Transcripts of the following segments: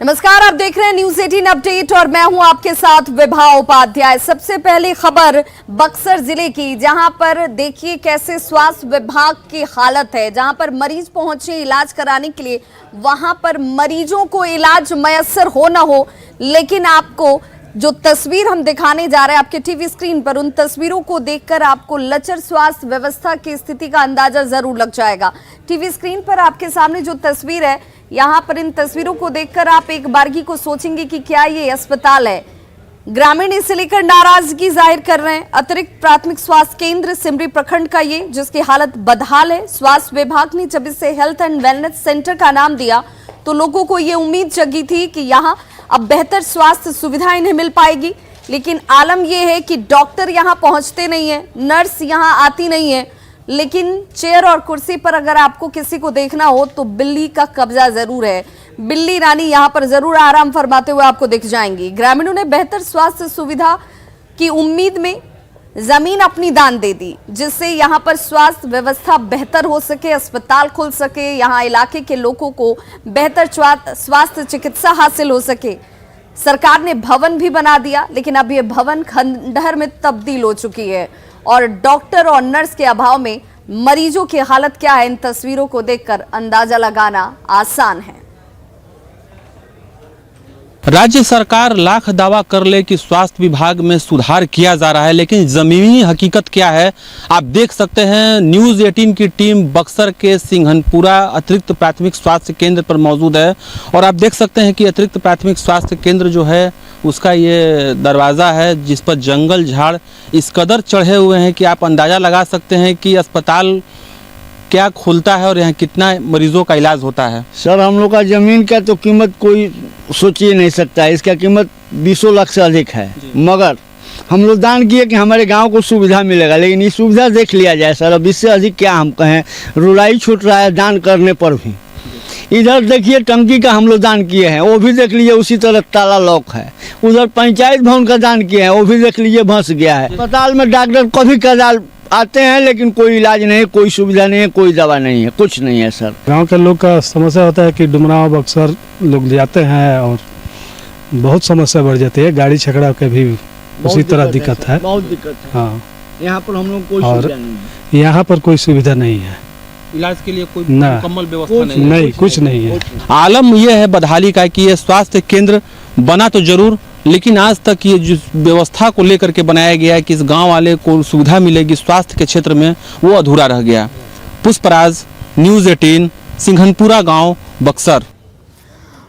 नमस्कार, आप देख रहे हैं न्यूज 18 अपडेट और मैं हूं आपके साथ विभा उपाध्याय। सबसे पहली खबर बक्सर जिले की, जहां पर देखिए कैसे स्वास्थ्य विभाग की हालत है। जहां पर मरीज पहुंचे इलाज कराने के लिए, वहां पर मरीजों को इलाज मयसर हो ना हो, लेकिन आपको जो तस्वीर हम दिखाने जा रहे हैं आपके टीवी स्क्रीन पर, उन तस्वीरों को देखकर आपको लचर स्वास्थ्य व्यवस्था की स्थिति का अंदाजा जरूर लग जाएगा। टीवी स्क्रीन पर आपके सामने जो तस्वीर है, यहाँ पर इन तस्वीरों को देखकर आप एक बारगी को सोचेंगे कि क्या ये अस्पताल है। ग्रामीण इसे लेकर नाराजगी जाहिर कर रहे हैं। अतिरिक्त प्राथमिक स्वास्थ्य केंद्र सिमरी प्रखंड का ये, जिसकी हालत बदहाल है। स्वास्थ्य विभाग ने जब इसे हेल्थ एंड वेलनेस सेंटर का नाम दिया तो लोगों को ये उम्मीद जगी थी कि यहाँ अब बेहतर स्वास्थ्य सुविधा इन्हें मिल पाएगी, लेकिन आलम यह है कि डॉक्टर यहाँ पहुंचते नहीं है, नर्स यहाँ आती नहीं है, लेकिन चेयर और कुर्सी पर अगर आपको किसी को देखना हो तो बिल्ली का कब्जा जरूर है। बिल्ली रानी यहाँ पर जरूर आराम फरमाते हुए आपको दिख जाएंगी। ग्रामीणों ने बेहतर स्वास्थ्य सुविधा की उम्मीद में जमीन अपनी दान दे दी, जिससे यहाँ पर स्वास्थ्य व्यवस्था बेहतर हो सके, अस्पताल खुल सके, यहाँ इलाके के लोगों को बेहतर स्वास्थ्य चिकित्सा हासिल हो सके। सरकार ने भवन भी बना दिया, लेकिन अब ये भवन खंडहर में तब्दील हो चुकी है और डॉक्टर और नर्स के अभाव में मरीजों की हालत क्या है, इन तस्वीरों को देखकर अंदाजा लगाना आसान है। राज्य सरकार लाख दावा कर ले कि स्वास्थ्य विभाग में सुधार किया जा रहा है, लेकिन जमीनी हकीकत क्या है आप देख सकते हैं। न्यूज़ 18 की टीम बक्सर के सिंघनपुरा अतिरिक्त प्राथमिक स्वास्थ्य केंद्र पर मौजूद है और आप देख सकते हैं कि अतिरिक्त प्राथमिक स्वास्थ्य केंद्र जो है उसका ये दरवाज़ा है, जिस पर जंगल झाड़ इस कदर चढ़े हुए हैं कि आप अंदाज़ा लगा सकते हैं कि अस्पताल क्या खुलता है और यहाँ कितना मरीजों का इलाज होता है। सर, हम लोग का ज़मीन का तो कीमत कोई सोच ही नहीं सकता है। इसका कीमत 20 लाख से अधिक है, मगर हम लोग दान किए कि हमारे गांव को सुविधा मिलेगा, लेकिन ये सुविधा देख लिया जाए सर। अब इससे अधिक क्या हम कहें, रुलाई छूट रहा है दान करने पर भी। इधर देखिए टंकी का हम लोग दान किए हैं, वो भी देख लीजिए उसी तरह ताला लॉक है। उधर पंचायत भवन का दान किए हैं, वो भी देख लीजिए धंस गया है। अस्पताल में डॉक्टर कभी कदाल आते हैं, लेकिन कोई इलाज नहीं, कोई सुविधा नहीं है, कोई दवा नहीं है, कुछ नहीं है सर। गांव के लोग का समस्या होता है कि डुमराव बक्सर लोग जाते हैं और बहुत समस्या बढ़ जाती है। गाड़ी छकड़ा के भी उसी तरह दिक्कत है, बहुत दिक्कत है। हाँ, यहाँ पर हम लोग कोई सुविधा नहीं है। यहाँ पर कोई सुविधा नहीं है, इलाज के लिए कोई ना मुकम्मल व्यवस्था नहीं, कुछ नहीं है। आलम यह है बदहाली का कि ये स्वास्थ्य केंद्र बना तो जरूर, लेकिन आज तक ये जो व्यवस्था को लेकर के बनाया गया है कि इस गांव वाले को सुविधा मिलेगी स्वास्थ्य के क्षेत्र में, वो अधूरा रह गया। पुष्पराज, न्यूज़ 18, सिंघनपुरा गांव, बक्सर।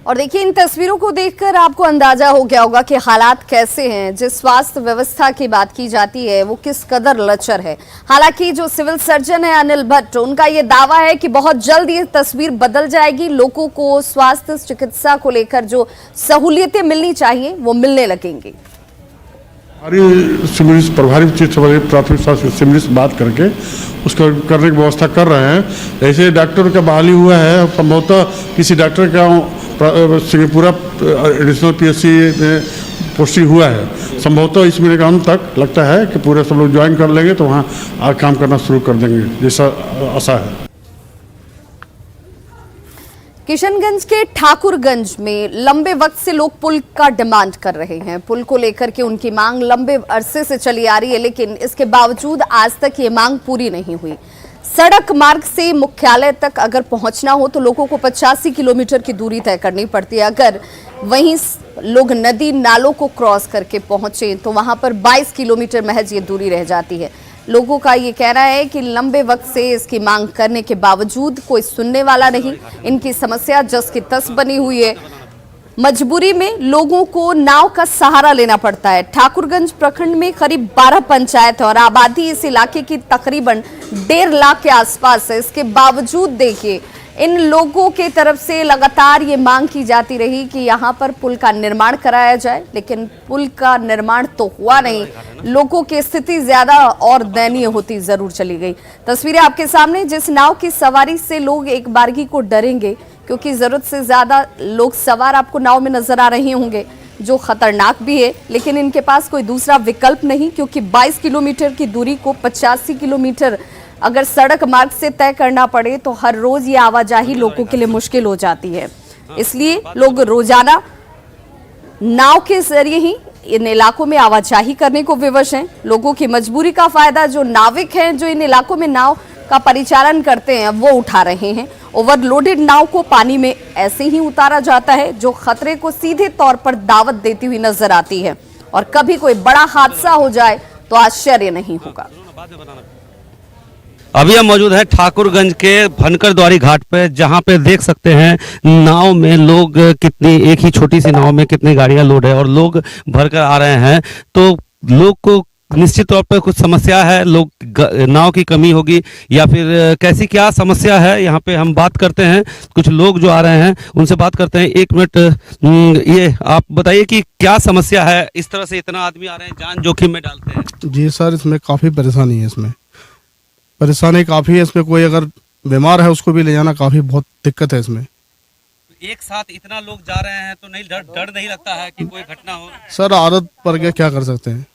और देखिए इन तस्वीरों को देखकर आपको अंदाजा हो गया होगा कि हालात कैसे हैं। जिस स्वास्थ्य व्यवस्था की बात की जाती है वो किस कदर लचर है। हालांकि जो सिविल सर्जन है अनिल भट्ट, उनका ये दावा है कि बहुत जल्द ये तस्वीर बदल जाएगी। लोगों को स्वास्थ्य चिकित्सा को लेकर जो सहूलियतें मिलनी चाहिए वो मिलने लगेंगी। प्रभारी चिकित्सा प्राथमिक स्वास्थ्य सिमरी से बात करके उसको करने की व्यवस्था कर रहे हैं। जैसे डॉक्टर का बहाली हुआ है, संभवतः किसी डॉक्टर का सिंघनपुरा एडिशनल PSC में पोस्टिंग हुआ है, संभवतः इस महीने का अंत तक लगता है कि पूरे सब लोग ज्वाइन कर लेंगे तो वहाँ काम करना शुरू कर देंगे, जैसा आशा है। किशनगंज के ठाकुरगंज में लंबे वक्त से लोग पुल का डिमांड कर रहे हैं। पुल को लेकर के उनकी मांग लंबे अरसे से चली आ रही है, लेकिन इसके बावजूद आज तक ये मांग पूरी नहीं हुई। सड़क मार्ग से मुख्यालय तक अगर पहुंचना हो तो लोगों को 85 किलोमीटर की दूरी तय करनी पड़ती है। अगर वहीं लोग नदी नालों को क्रॉस करके पहुंचे तो वहां पर 22 किलोमीटर महज ये दूरी रह जाती है। लोगों का ये कहना है कि लंबे वक्त से इसकी मांग करने के बावजूद कोई सुनने वाला नहीं। इनकी समस्या जस की तस बनी हुई है। मजबूरी में लोगों को नाव का सहारा लेना पड़ता है। ठाकुरगंज प्रखंड में करीब 12 पंचायत है और आबादी इस इलाके की तकरीबन 1.5 लाख के आसपास है। इसके बावजूद देखिए इन लोगों के तरफ से लगातार ये मांग की जाती रही कि यहाँ पर पुल का निर्माण कराया जाए, लेकिन पुल का निर्माण तो हुआ नहीं। लोगों की स्थिति ज्यादा और दयनीय होती जरूर चली गई। तस्वीरें आपके सामने, जिस नाव की सवारी से लोग एक बारगी को डरेंगे, क्योंकि जरूरत से ज्यादा लोग सवार आपको नाव में नजर आ रहे होंगे, जो खतरनाक भी है, लेकिन इनके पास कोई दूसरा विकल्प नहीं, क्योंकि 22 किलोमीटर की दूरी को 85 किलोमीटर अगर सड़क मार्ग से तय करना पड़े तो हर रोज ये आवाजाही लोगों के लिए मुश्किल हो जाती है। इसलिए लोग रोजाना नाव के जरिए ही इन इलाकों में आवाजाही करने को विवश हैं। लोगों की मजबूरी का फायदा जो नाविक हैं, जो इन इलाकों में नाव का परिचालन करते हैं, वो उठा रहे हैं। ओवरलोडेड नाव को पानी में ऐसे ही उतारा जाता है, जो खतरे को सीधे तौर पर दावत देती हुई नजर आती है। और कभी कोई बड़ा हादसा हो जाए तो आश्चर्य नहीं होगा। अभी हम मौजूद है ठाकुरगंज के भनकर द्वारी घाट पे, जहां पे देख सकते हैं नाव में लोग कितनी, एक ही छोटी सी नाव में कितनी गाड़ियां लोड है और लोग भरकर आ रहे हैं। तो लोग को निश्चित तौर पर कुछ समस्या है, लोग नाव की कमी होगी या फिर कैसी क्या समस्या है, यहाँ पे हम बात करते हैं। कुछ लोग जो आ रहे हैं उनसे बात करते हैं। एक मिनट, ये आप बताइए कि क्या समस्या है, इस तरह से इतना आदमी आ रहे हैं, जान जोखिम में डालते हैं। जी सर, इसमें काफ़ी परेशानी है। इसमें परेशानी काफ़ी है। इसमें कोई अगर बीमार है उसको भी ले जाना काफ़ी बहुत दिक्कत है इसमें। एक साथ इतना लोग जा रहे हैं तो नहीं डर नहीं लगता है कि कोई घटना हो? सर आदत पड़ गया, क्या कर सकते हैं।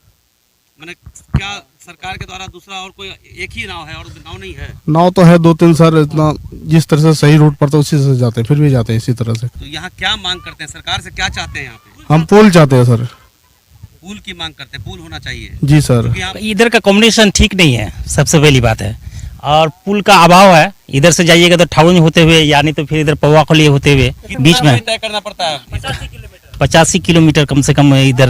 मैंने क्या सरकार के द्वारा दूसरा और कोई एक ही नाव है और नाव नहीं है? नाव तो है 2-3 सर, इतना जिस तरह से सही रूट पड़ता है उसी से जाते हैं, फिर भी जाते हैं इसी तरह से। तो यहाँ क्या मांग करते हैं, सरकार से क्या चाहते हैं? यहाँ पे हम पुल चाहते हैं सर। पुल की मांग करते हैं, पुल होना चाहिए। जी सर। इधर का कम्युनिकेशन ठीक नहीं है, सबसे पहली बात है, और पुल का अभाव है। इधर से जाइएगा तो ठाउन होते हुए, यानी तो फिर इधर पौवा खली होते हुए बीच में तय करना पड़ता है। 85 किलोमीटर कम से कम इधर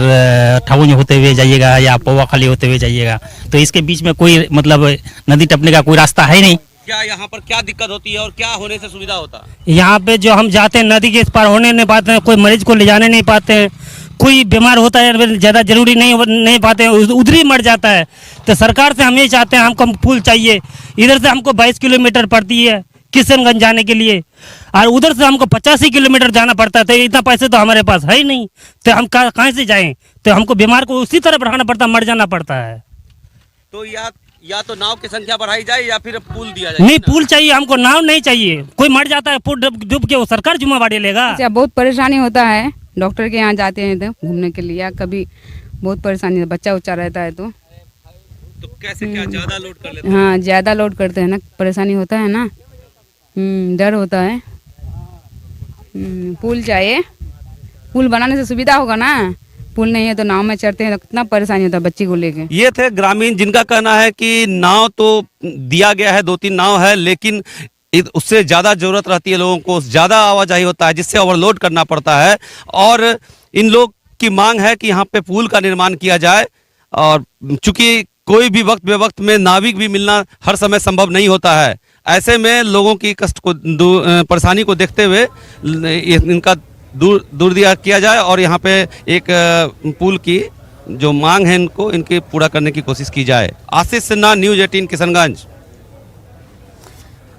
ठाउन होते हुए जाइएगा या पौवा खली होते हुए जाइएगा, तो इसके बीच में कोई मतलब नदी टपने का कोई रास्ता है नहीं। क्या यहाँ पर क्या दिक्कत होती है और क्या होने से सुविधा होता है? यहाँ पे जो हम जाते हैं नदी के इस पार होने नहीं पाते हैं, कोई मरीज को ले जाने नहीं पाते हैं, कोई बीमार होता है ज़्यादा जरूरी नहीं पाते हैं, उधर ही मर जाता है। तो सरकार से हम ये चाहते हैं, हमको पुल चाहिए। इधर से हमको 22 किलोमीटर पड़ती है किशनगंज जाने के लिए, और उधर से हमको 85 किलोमीटर जाना पड़ता है। तो इतना पैसे तो हमारे पास है ही नहीं, तो हम कहाँ से जाएं? तो हमको बीमार को उसी तरह बढ़ाना पड़ता है, मर जाना पड़ता है। तो या तो नाव की संख्या बढ़ाई जाए या फिर पुल दिया जाए। नहीं, पुल चाहिए हमको, नाव नहीं चाहिए। कोई मर जाता है पुल डूब के, वो सरकार जिम्मेवारी लेगा। बहुत परेशानी होता है, डॉक्टर के यहाँ जाते हैं तो घूमने के लिए, कभी बहुत परेशानी है, बच्चा उच्चा रहता है तो कैसे क्या ज्यादा लोड कर लेते हैं? हाँ, ज़्यादा लोड करते हैं ना, परेशानी होता है ना, डर होता है। पुल चाहिए, पुल बनाने से सुविधा होगा ना। पुल नहीं है तो नाव में चढ़ते हैं तो कितना परेशानी होता है बच्ची को लेके। ये थे ग्रामीण जिनका कहना है कि नाव तो दिया गया है, 2-3 नाव है, लेकिन उससे ज़्यादा ज़रूरत रहती है लोगों को, ज़्यादा आवाजाही होता है जिससे ओवरलोड करना पड़ता है। और इन लोग की मांग है कि यहाँ पे पुल का निर्माण किया जाए। और चूंकि कोई भी वक्त बेवक्त में नाविक भी मिलना हर समय संभव नहीं होता है, ऐसे में लोगों की कष्ट को परेशानी को देखते हुए इनका दूर दिया किया जाए और यहाँ पे एक पुल की जो मांग है इनकी पूरा करने की कोशिश की जाए। आशीष सिन्हा, न्यूज़ 18 किशनगंज।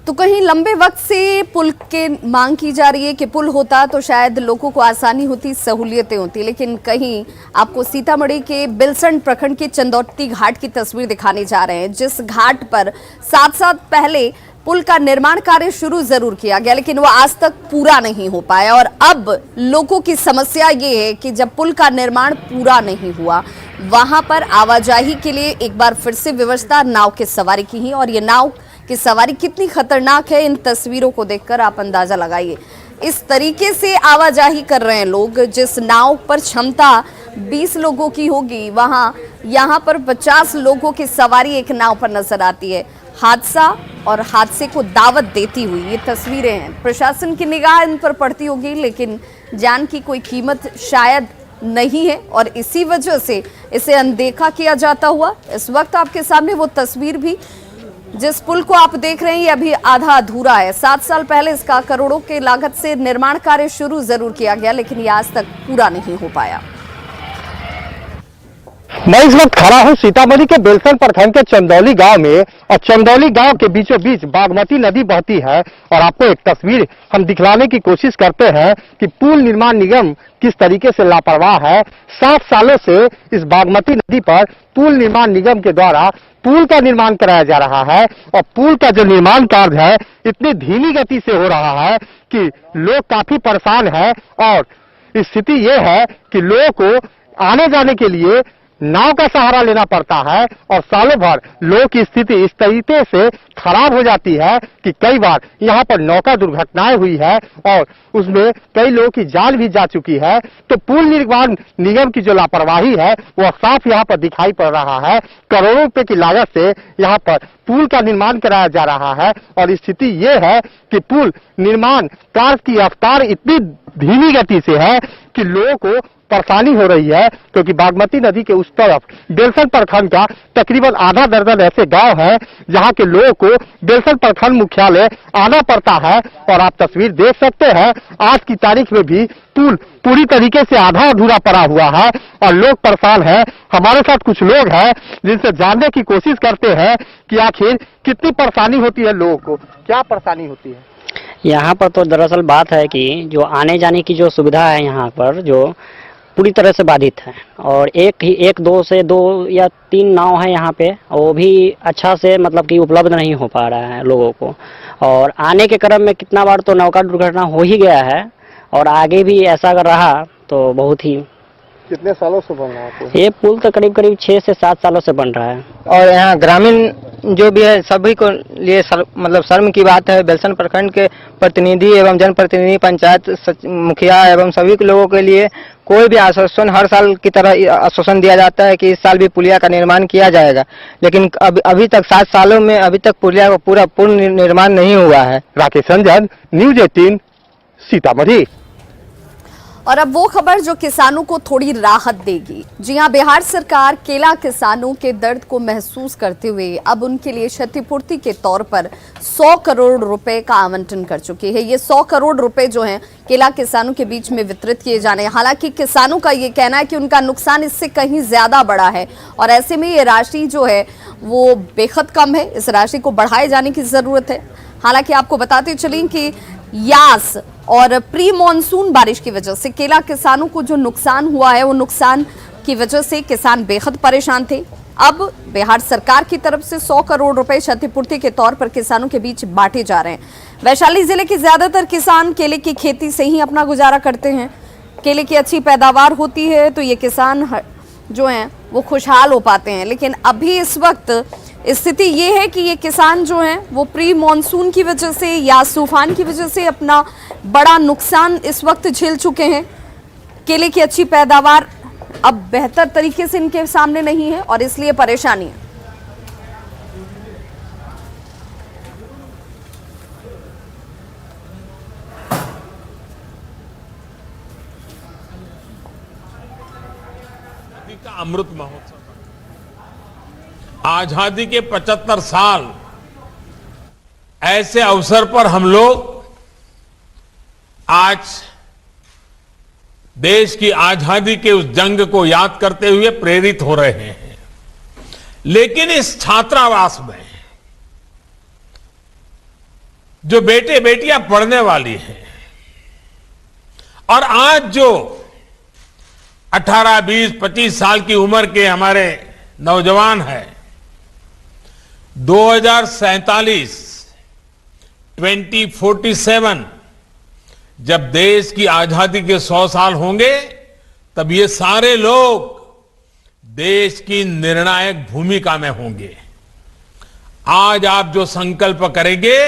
तो कहीं लंबे वक्त से पुल के मांग की जा रही है कि पुल होता तो शायद लोगों को आसानी होती, सहूलियतें होती, लेकिन कहीं आपको सीतामढ़ी के बिलसंड प्रखंड के चंदौती घाट की तस्वीर दिखाने जा रहे हैं, जिस घाट पर 7 साल पहले पुल का निर्माण कार्य शुरू जरूर किया गया, लेकिन वो आज तक पूरा नहीं हो पाया। और अब लोगों की समस्या ये है कि जब पुल का निर्माण पूरा नहीं हुआ, वहां पर आवाजाही के लिए एक बार फिर से व्यवस्था नाव की सवारी की ही, और ये नाव की सवारी कितनी खतरनाक है, इन तस्वीरों को देखकर आप अंदाजा लगाइए। इस तरीके से आवाजाही कर रहे हैं लोग। जिस नाव पर क्षमता 20 लोगों की होगी, वहां यहाँ पर 50 लोगों की सवारी एक नाव पर नजर आती है। हादसा और हादसे को दावत देती हुई ये तस्वीरें हैं। प्रशासन की निगाह इन पर पड़ती होगी, लेकिन जान की कोई कीमत शायद नहीं है और इसी वजह से इसे अनदेखा किया जाता हुआ। इस वक्त आपके सामने वो तस्वीर भी, जिस पुल को आप देख रहे हैं, ये अभी आधा अधूरा है। 7 साल पहले इसका करोड़ों के लागत से निर्माण कार्य शुरू जरूर किया गया, लेकिन ये आज तक पूरा नहीं हो पाया। मैं इस वक्त खड़ा हूं सीतामढ़ी के बेलसंड प्रखंड के चंदौली गांव में, और चंदौली गांव के बीचों बीच बागमती नदी बहती है। और आपको एक तस्वीर हम दिखलाने की कोशिश करते हैं कि पुल निर्माण निगम किस तरीके से लापरवाह है। 60 सालों से इस बागमती नदी पर पुल निर्माण निगम के द्वारा पुल का निर्माण कराया जा रहा है, और पुल का जो निर्माण कार्य है इतनी धीमी गति से हो रहा है कि लोग काफी परेशान हैं। और स्थिति ये है कि लोगों को आने जाने के लिए नाव का सहारा लेना पड़ता है और सालों भर लोगों की स्थिति इस तरीके से खराब हो जाती है कि कई बार यहाँ पर नौका दुर्घटनाएं हुई है और उसमें कई लोगों की जान भी जा चुकी है। तो पुल निर्माण निगम की जो लापरवाही है वह साफ यहाँ पर दिखाई पड़ रहा है। करोड़ों रुपए की लागत से यहाँ पर पुल का निर्माण कराया जा रहा है और स्थिति ये है कि पुल निर्माण कार्य की रफ्तार इतनी धीमी गति से है कि लोगों को परेशानी हो रही है, क्योंकि बागमती नदी के उस तरफ बेलसन प्रखंड का तकरीबन आधा दर्जन ऐसे गांव हैं जहां के लोगों को बेलसन प्रखंड मुख्यालय आना पड़ता है। और आप तस्वीर देख सकते हैं, आज की तारीख में भी पुल पूरी तरीके से आधा अधूरा पड़ा हुआ है और लोग परेशान हैं। हमारे साथ कुछ लोग हैं जिनसे जानने की कोशिश करते हैं कि आखिर कितनी परेशानी होती है लोगों को, क्या परेशानी होती है। यहाँ पर तो दरअसल बात है कि जो आने जाने की जो सुविधा है यहाँ पर जो पूरी तरह से बाधित है और एक दो से 2 या 3 नाव है यहाँ पे, वो भी अच्छा से मतलब कि उपलब्ध नहीं हो पा रहा है लोगों को। और आने के क्रम में कितना बार तो नौका दुर्घटना हो ही गया है और आगे भी ऐसा अगर रहा तो बहुत ही। कितने सालों से बन रहा है ये पुल तो करीब 6 से 7 सालों से बन रहा है। और यहाँ ग्रामीण जो भी है सभी को लिए मतलब शर्म की बात है। बेलसन प्रखंड के प्रतिनिधि एवं जनप्रतिनिधि, पंचायत मुखिया एवं सभी लोगों के लिए कोई भी आश्वासन हर साल की तरह आश्वासन दिया जाता है कि इस साल भी पुलिया का निर्माण किया जाएगा, लेकिन अभी तक 7 सालों में अभी तक पुलिया का पूरा पूर्ण निर्माण नहीं हुआ है। राकेश रंजन, न्यूज 18, सीतामढ़ी। और अब वो खबर जो किसानों को थोड़ी राहत देगी। जी हां, बिहार सरकार केला किसानों के दर्द को महसूस करते हुए अब उनके लिए क्षतिपूर्ति के तौर पर 100 करोड़ रुपए का आवंटन कर चुकी है। ये 100 करोड़ रुपए जो हैं केला किसानों के बीच में वितरित किए जाने हैं। हालांकि किसानों का ये कहना है कि उनका नुकसान इससे कहीं ज्यादा बड़ा है और ऐसे में ये राशि जो है वो बेहद कम है। इस राशि को बढ़ाए जाने की जरूरत है। हालांकि आपको बताते चलें कि यास और प्री मॉनसून बारिश की वजह से केला किसानों को जो नुकसान हुआ है वो नुकसान की वजह से किसान बेहद परेशान थे। अब बिहार सरकार की तरफ से 100 करोड़ रुपए क्षतिपूर्ति के तौर पर किसानों के बीच बांटे जा रहे हैं। वैशाली जिले के ज्यादातर किसान केले की खेती से ही अपना गुजारा करते हैं। केले की अच्छी पैदावार होती है तो ये किसान जो हैं वो खुशहाल हो पाते हैं। लेकिन अभी इस वक्त स्थिति ये है कि ये किसान जो हैं वो प्री मॉनसून की वजह से या तूफान की वजह से अपना बड़ा नुकसान इस वक्त झेल चुके हैं। केले की अच्छी पैदावार अब बेहतर तरीके से इनके सामने नहीं है और इसलिए परेशानी है। अमृत महोत्सव, आजादी के 75 साल, ऐसे अवसर पर हम लोग आज देश की आजादी के उस जंग को याद करते हुए प्रेरित हो रहे हैं। लेकिन इस छात्रावास में जो बेटे बेटियां पढ़ने वाली हैं और आज जो 18, 20, 25 साल की उम्र के हमारे नौजवान हैं, 2047 2047 जब देश की आजादी के 100 साल होंगे तब ये सारे लोग देश की निर्णायक भूमिका में होंगे। आज आप जो संकल्प करेंगे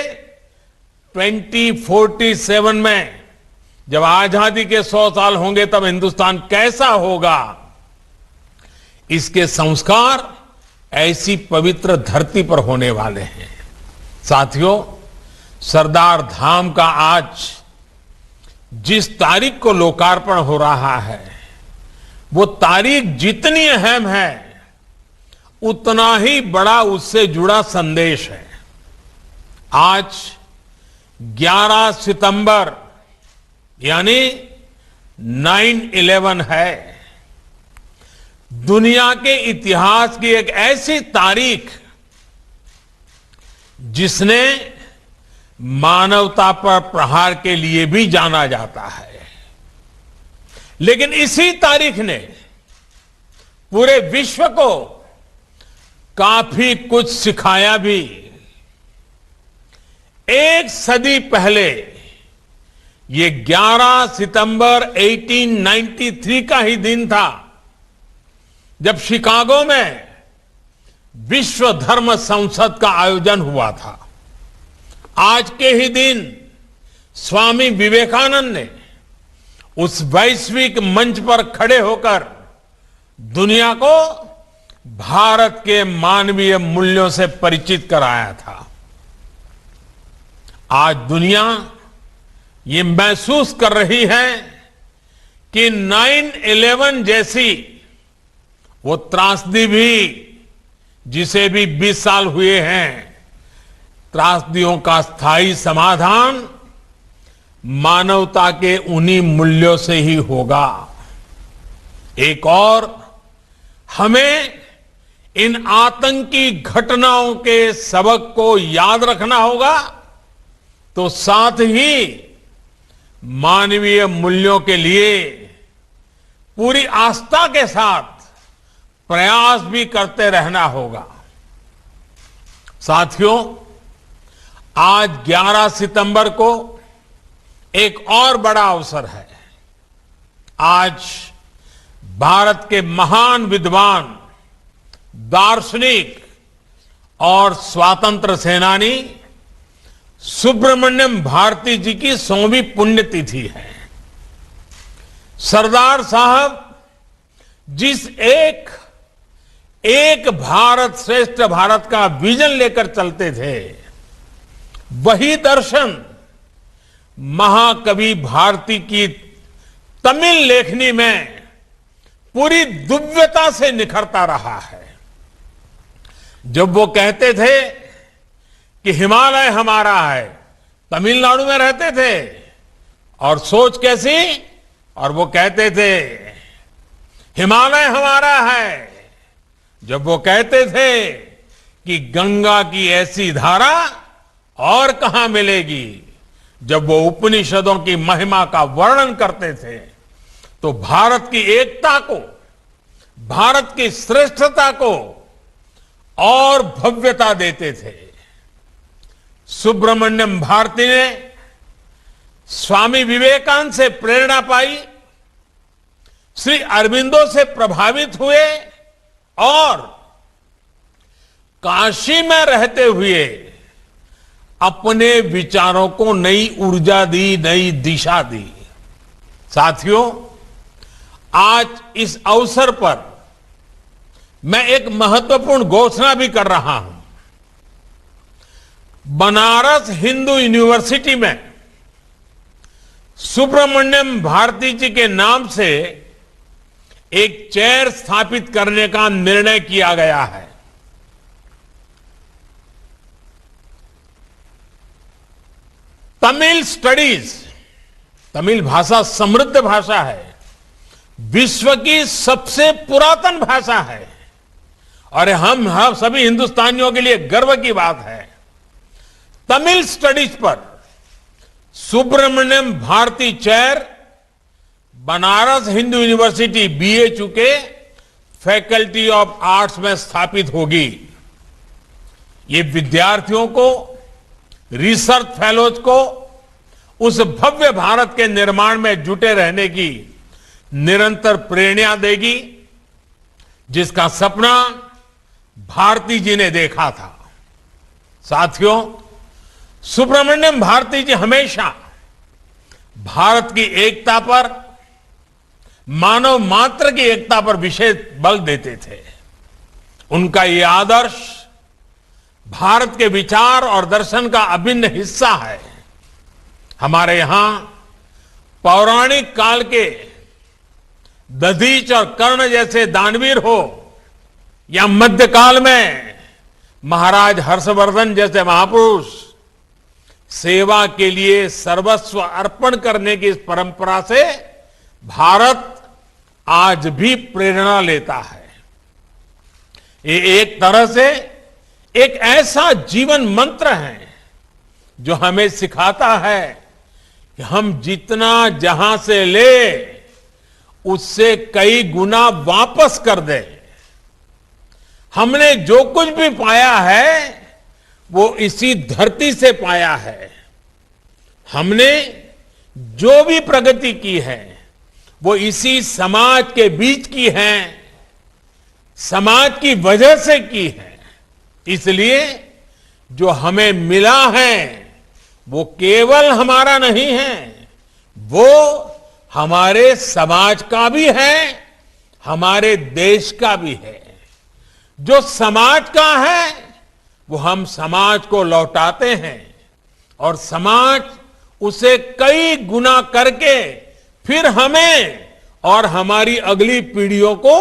2047 में जब आजादी के 100 साल होंगे तब हिंदुस्तान कैसा होगा, इसके संस्कार ऐसी पवित्र धरती पर होने वाले हैं। साथियों, सरदार धाम का आज जिस तारीख को लोकार्पण हो रहा है वो तारीख जितनी अहम है उतना ही बड़ा उससे जुड़ा संदेश है। आज 11 सितंबर यानी 9/11 है। दुनिया के इतिहास की एक ऐसी तारीख जिसने मानवता पर प्रहार के लिए भी जाना जाता है। लेकिन इसी तारीख ने पूरे विश्व को काफी कुछ सिखाया भी। 1 सदी पहले ये 11 सितंबर 1893 का ही दिन था जब शिकागो में विश्व धर्म संसद का आयोजन हुआ था, आज के ही दिन स्वामी विवेकानंद ने उस वैश्विक मंच पर खड़े होकर दुनिया को भारत के मानवीय मूल्यों से परिचित कराया था। आज दुनिया ये महसूस कर रही है कि 9/11 जैसी वो त्रासदी भी, जिसे भी 20 साल हुए हैं, त्रासदियों का स्थायी समाधान मानवता के उन्हीं मूल्यों से ही होगा। एक और हमें इन आतंकी घटनाओं के सबक को याद रखना होगा, तो साथ ही मानवीय मूल्यों के लिए पूरी आस्था के साथ प्रयास भी करते रहना होगा। साथियों, आज 11 सितंबर को एक और बड़ा अवसर है। आज भारत के महान विद्वान, दार्शनिक और स्वतंत्र सेनानी सुब्रमण्यम भारती जी की 100वीं पुण्यतिथि है। सरदार साहब जिस एक भारत श्रेष्ठ भारत का विजन लेकर चलते थे, वही दर्शन महाकवि भारती की तमिल लेखनी में पूरी दिव्यता से निखरता रहा है। जब वो कहते थे कि हिमालय हमारा है, तमिलनाडु में रहते थे, और सोच कैसी, और वो कहते थे हिमालय हमारा है, जब वो कहते थे कि गंगा की ऐसी धारा और कहां मिलेगी, जब वो उपनिषदों की महिमा का वर्णन करते थे, तो भारत की एकता को, भारत की श्रेष्ठता को और भव्यता देते थे। सुब्रमण्यम भारती ने स्वामी विवेकानंद से प्रेरणा पाई, श्री अरविंदो से प्रभावित हुए और काशी में रहते हुए अपने विचारों को नई ऊर्जा दी, नई दिशा दी। साथियों, आज इस अवसर पर मैं एक महत्वपूर्ण घोषणा भी कर रहा हूं। बनारस हिंदू यूनिवर्सिटी में सुब्रमण्यम भारती जी के नाम से एक चेयर स्थापित करने का निर्णय किया गया है। तमिल स्टडीज, तमिल भाषा समृद्ध भाषा है, विश्व की सबसे पुरातन भाषा है, और हम सभी हिंदुस्तानियों के लिए गर्व की बात है। तमिल स्टडीज पर Subramania Bharati chair Banaras Hindu university BHU के फैकल्टी ऑफ आर्ट्स में स्थापित होगी। ये विद्यार्थियों को, रिसर्च फेलोज को उस भव्य भारत के निर्माण में जुटे रहने की निरंतर प्रेरणा देगी, जिसका सपना भारती जी ने देखा था। साथियों, सुब्रमण्यम भारती जी हमेशा भारत की एकता पर, मानव मात्र की एकता पर विशेष बल देते थे। उनका ये आदर्श भारत के विचार और दर्शन का अभिन्न हिस्सा है। हमारे यहां पौराणिक काल के दधीच और कर्ण जैसे दानवीर हो, या मध्यकाल में महाराज हर्षवर्धन जैसे महापुरुष, सेवा के लिए सर्वस्व अर्पण करने की इस परंपरा से भारत आज भी प्रेरणा लेता है। ये एक तरह से एक ऐसा जीवन मंत्र है जो हमें सिखाता है कि हम जितना जहां से ले, उससे कई गुना वापस कर दें। हमने जो कुछ भी पाया है वो इसी धरती से पाया है। हमने जो भी प्रगति की है वो इसी समाज के बीच की है। समाज की वजह से की है। इसलिए जो हमें मिला है वो केवल हमारा नहीं है, वो हमारे समाज का भी है, हमारे देश का भी है। जो समाज का है वो हम समाज को लौटाते हैं और समाज उसे कई गुना करके फिर हमें और हमारी अगली पीढ़ियों को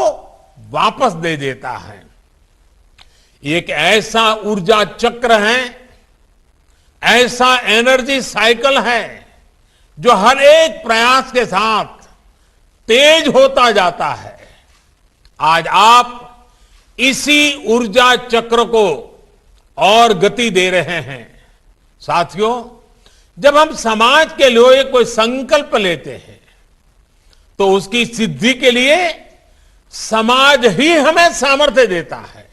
वापस दे देता है। एक ऐसा ऊर्जा चक्र है, ऐसा एनर्जी साइकिल है जो हर एक प्रयास के साथ तेज होता जाता है। आज आप इसी ऊर्जा चक्र को और गति दे रहे हैं। साथियों, जब हम समाज के लिए कोई संकल्प लेते हैं तो उसकी सिद्धि के लिए समाज ही हमें सामर्थ्य देता है।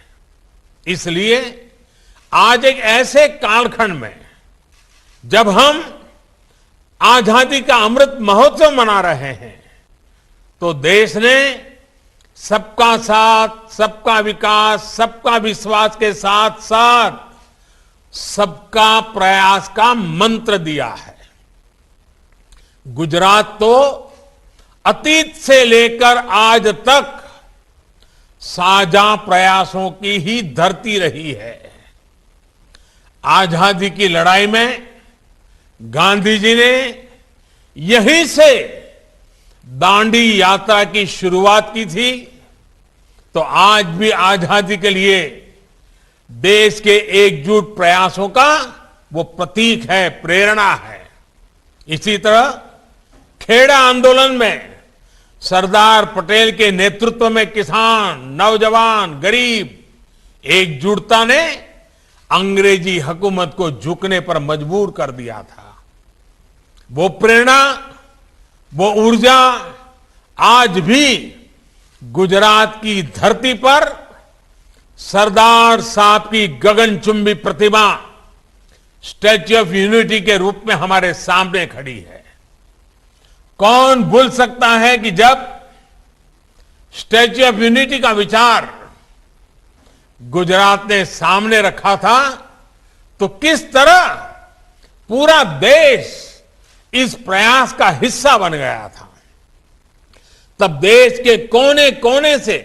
इसलिए आज एक ऐसे कालखंड में जब हम आजादी का अमृत महोत्सव मना रहे हैं तो देश ने सबका साथ, सबका विकास, सबका विश्वास के साथ साथ सबका प्रयास का मंत्र दिया है। गुजरात तो अतीत से लेकर आज तक साझा प्रयासों की ही धरती रही है। आजादी की लड़ाई में गांधी जी ने यहीं से दांडी यात्रा की शुरुआत की थी, तो आज भी आजादी के लिए देश के एकजुट प्रयासों का वो प्रतीक है, प्रेरणा है। इसी तरह खेड़ा आंदोलन में सरदार पटेल के नेतृत्व में किसान, नौजवान, गरीब एकजुटता ने अंग्रेजी हुकूमत को झुकने पर मजबूर कर दिया था। वो प्रेरणा, वो ऊर्जा आज भी गुजरात की धरती पर सरदार साहब की गगनचुंबी प्रतिमा स्टैच्यू ऑफ यूनिटी के रूप में हमारे सामने खड़ी है। कौन भूल सकता है कि जब स्टैच्यू ऑफ यूनिटी का विचार गुजरात ने सामने रखा था तो किस तरह पूरा देश इस प्रयास का हिस्सा बन गया था। तब देश के कोने कोने से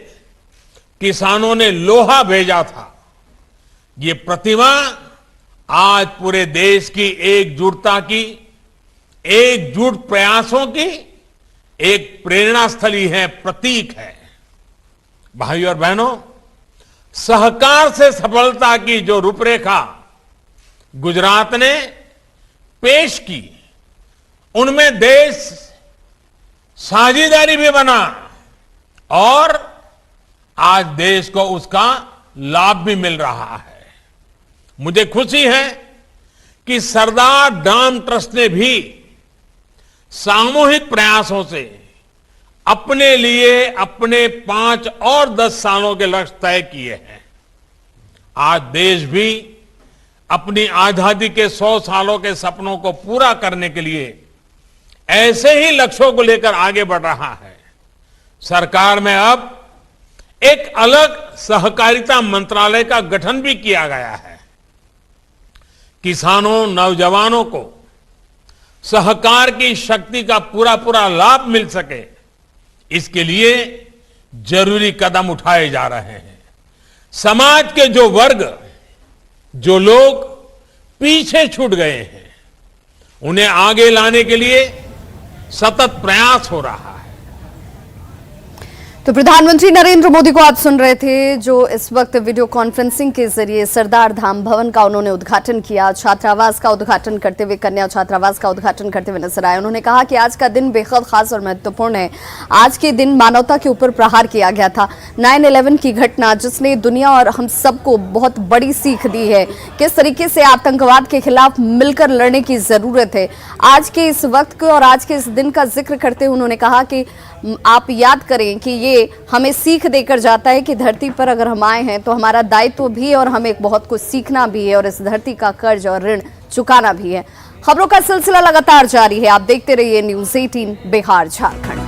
किसानों ने लोहा भेजा था। ये प्रतिमा आज पूरे देश की एकजुटता की, एकजुट प्रयासों की एक प्रेरणा स्थली है, प्रतीक है। भाइयों और बहनों, सहकार से सफलता की जो रूपरेखा गुजरात ने पेश की, उनमें देश साझेदारी भी बना और आज देश को उसका लाभ भी मिल रहा है। मुझे खुशी है कि सरदार डाम ट्रस्ट ने भी सामूहिक प्रयासों से अपने लिए अपने 5 और 10 सालों के लक्ष्य तय किए हैं। आज देश भी अपनी आजादी के 100 सालों के सपनों को पूरा करने के लिए ऐसे ही लक्ष्यों को लेकर आगे बढ़ रहा है। सरकार में अब एक अलग सहकारिता मंत्रालय का गठन भी किया गया है। किसानों, नौजवानों को सहकार की शक्ति का पूरा पूरा लाभ मिल सके, इसके लिए जरूरी कदम उठाए जा रहे हैं। समाज के जो वर्ग, जो लोग पीछे छूट गए हैं, उन्हें आगे लाने के लिए सतत प्रयास हो रहा है। तो प्रधानमंत्री नरेंद्र मोदी को आप सुन रहे थे, जो इस वक्त वीडियो कॉन्फ्रेंसिंग के जरिए सरदार धाम भवन का उन्होंने उद्घाटन किया। छात्रावास का उद्घाटन करते हुए, कन्या छात्रावास का उद्घाटन करते हुए नजर आए। उन्होंने कहा कि आज का दिन बेहद खास और महत्वपूर्ण है। आज के दिन मानवता के ऊपर प्रहार किया गया था। 9/11 की घटना, जिसने दुनिया और हम सबको बहुत बड़ी सीख दी है किस तरीके से आतंकवाद के खिलाफ मिलकर लड़ने की जरूरत है। आज के इस वक्त को और आज के इस दिन का जिक्र करते हुए उन्होंने कहा कि आप याद करें कि ये हमें सीख देकर जाता है कि धरती पर अगर हम आए हैं तो हमारा दायित्व भी और हमें बहुत कुछ सीखना भी है और इस धरती का कर्ज और ऋण चुकाना भी है। खबरों का सिलसिला लगातार जारी है। आप देखते रहिए न्यूज़ 18 बिहार झारखंड।